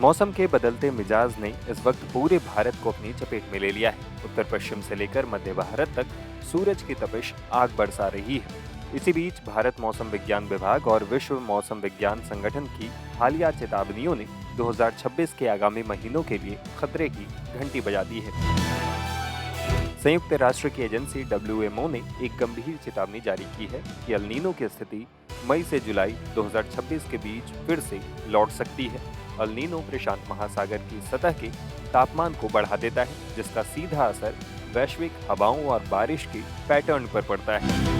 मौसम के बदलते मिजाज ने इस वक्त पूरे भारत को अपनी चपेट में ले लिया है। उत्तर पश्चिम से लेकर मध्य भारत तक सूरज की तपिश आग बरसा रही है। इसी बीच भारत मौसम विज्ञान विभाग और विश्व मौसम विज्ञान संगठन की हालिया चेतावनियों ने 2026 के आगामी महीनों के लिए खतरे की घंटी बजा दी है। संयुक्त राष्ट्र की एजेंसी WMO ने एक गंभीर चेतावनी जारी की है कि एल नीनो की स्थिति मई से जुलाई 2026 के बीच फिर से लौट सकती है। एल नीनो प्रशांत महासागर की सतह के तापमान को बढ़ा देता है, जिसका सीधा असर वैश्विक हवाओं और बारिश के पैटर्न पर पड़ता है।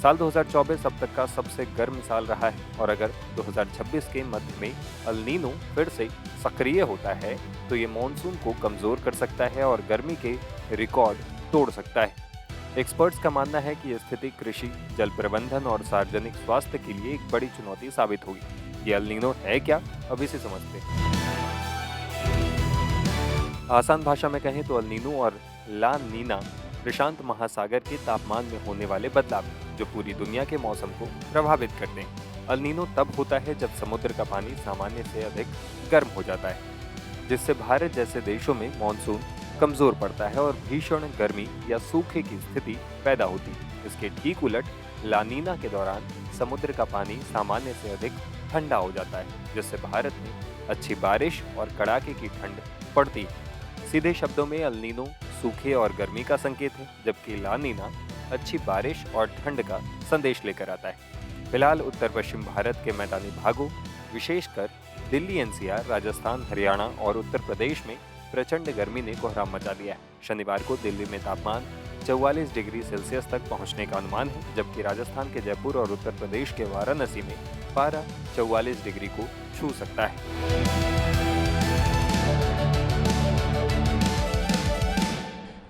साल 2024 अब तक का सबसे गर्म साल रहा है और अगर 2026 के मध्य में एल नीनो फिर से सक्रिय होता है तो ये मॉनसून को कमजोर कर सकता है और गर्मी के रिकॉर्ड तोड़ सकता है। एक्सपर्ट्स का मानना है कि यह स्थिति कृषि, जल प्रबंधन और सार्वजनिक स्वास्थ्य के लिए एक बड़ी चुनौती साबित होगी। ये एल नीनो है क्या, अब इसे समझते हैं। आसान भाषा में कहें तो एल नीनो और ला नीना प्रशांत महासागर के तापमान में होने वाले बदलाव जो पूरी दुनिया के मौसम को प्रभावित करते हैं। एल नीनो तब होता है जब समुद्र का पानी सामान्य से अधिक गर्म हो जाता है, जिससे भारत जैसे देशों में मॉनसून कमजोर पड़ता है और भीषण गर्मी या सूखे की स्थिति पैदा होती है। इसके ठीक उलट ला नीना के दौरान समुद्र का पानी सामान्य से अधिक ठंडा हो जाता है, जिससे भारत में अच्छी बारिश और कड़ाके की ठंड पड़ती है। सीधे शब्दों में एल नीनो सूखे और गर्मी का संकेत है, जबकि ला नीना अच्छी बारिश और ठंड का संदेश लेकर आता है। फिलहाल उत्तर पश्चिम भारत के मैदानी भागों, विशेषकर दिल्ली, NCR, राजस्थान, हरियाणा और उत्तर प्रदेश में प्रचंड गर्मी ने कोहराम मचा दिया है। शनिवार को दिल्ली में तापमान 44 डिग्री सेल्सियस तक पहुंचने का अनुमान है, जबकि राजस्थान के जयपुर और उत्तर प्रदेश के वाराणसी में पारा 44 डिग्री को छू सकता है।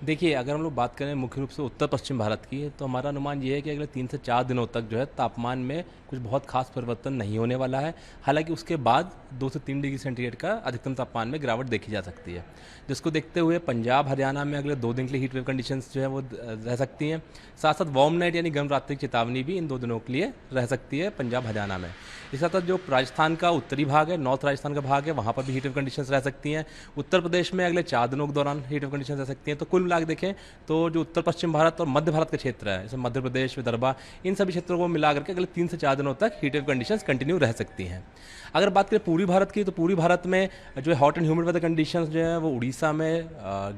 देखिए, अगर हम लोग बात करें मुख्य रूप से उत्तर पश्चिम भारत की, तो हमारा अनुमान ये है कि अगले 3 से 4 दिनों तक जो है तापमान में कुछ बहुत खास परिवर्तन नहीं होने वाला है। हालांकि उसके बाद 2 से 3 डिग्री सेंटीग्रेड का अधिकतम तापमान में गिरावट देखी जा सकती है, जिसको देखते हुए पंजाब, हरियाणा में अगले 2 दिन के लिए हीट वेव कंडीशंस जो है वो रह सकती हैं। साथ साथ वार्म नाइट यानी गर्म रात्रि की चेतावनी भी इन 2 दिनों के लिए रह सकती है पंजाब, हरियाणा में। इसके साथ जो राजस्थान का उत्तरी भाग है, नॉर्थ राजस्थान का भाग है, वहाँ पर भी हीट वेव कंडीशंस रह सकती हैं। उत्तर प्रदेश में अगले 4 दिनों के दौरान हीट वेव कंडीशंस रह सकती हैं। तो कुल मिला के देखें तो जो उत्तर पश्चिम भारत और मध्य भारत का क्षेत्र है, जैसे मध्य प्रदेश, विदर्भा, इन सभी क्षेत्रों को मिलाकर के अगले 3 से 4 दिनों तक हीट वेव कंडीशंस कंटिन्यू रह सकती हैं। अगर बात करें पूर्वी भारत की, तो पूर्वी भारत में जो है hot and humid weather conditions जो है वो उड़ीसा में,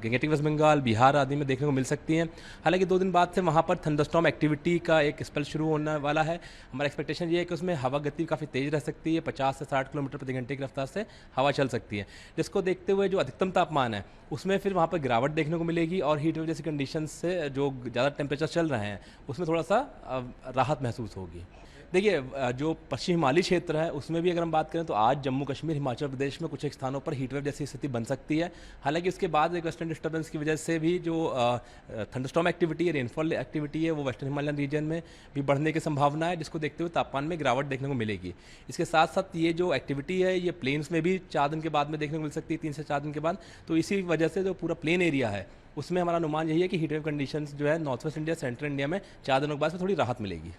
गंगेटिक वेस्ट बंगाल, बिहार आदि में देखने को मिल सकती हैं। हालांकि 2 दिन बाद से वहाँ पर थंडरस्टॉर्म एक्टिविटी का एक स्पेल शुरू होने वाला है। हमारा एक्सपेक्टेशन ये है कि उसमें हवा गति काफ़ी तेज़ रह सकती है, 50 से 60 किलोमीटर प्रति घंटे की रफ्तार से हवा चल सकती है, जिसको देखते हुए जो अधिकतम तापमान है उसमें फिर वहाँ पर गिरावट देखने को मिलेगी और हीट वेव जैसी कंडीशन से जो ज़्यादा टेम्परेचर चल रहे हैं उसमें थोड़ा सा राहत महसूस होगी। देखिए, जो पश्चिम हिमालयी क्षेत्र है उसमें भी अगर हम बात करें तो आज जम्मू कश्मीर, हिमाचल प्रदेश में कुछ एक स्थानों पर हीट वेव जैसी स्थिति बन सकती है। हालांकि उसके बाद एक वेस्टर्न डिस्टर्बेंस की वजह से भी जो थंडरस्टॉर्म एक्टिविटी है, रेनफॉल एक्टिविटी है, वो वेस्टर्न हिमालयन रीजन में भी बढ़ने की संभावना है, जिसको देखते हुए तापमान में गिरावट देखने को मिलेगी। इसके साथ साथ ये जो एक्टिविटी है ये प्लेन्स में भी 4 दिन के बाद में देखने को मिल सकती है, 3 से 4 दिन के बाद। तो इसी वजह से जो पूरा प्लेन एरिया है उसमें हमारा अनुमान यही है कि हीट वेव कंडीशंस जो है north west India, central India में 4 दिनों के बाद से थोड़ी राहत मिलेगी।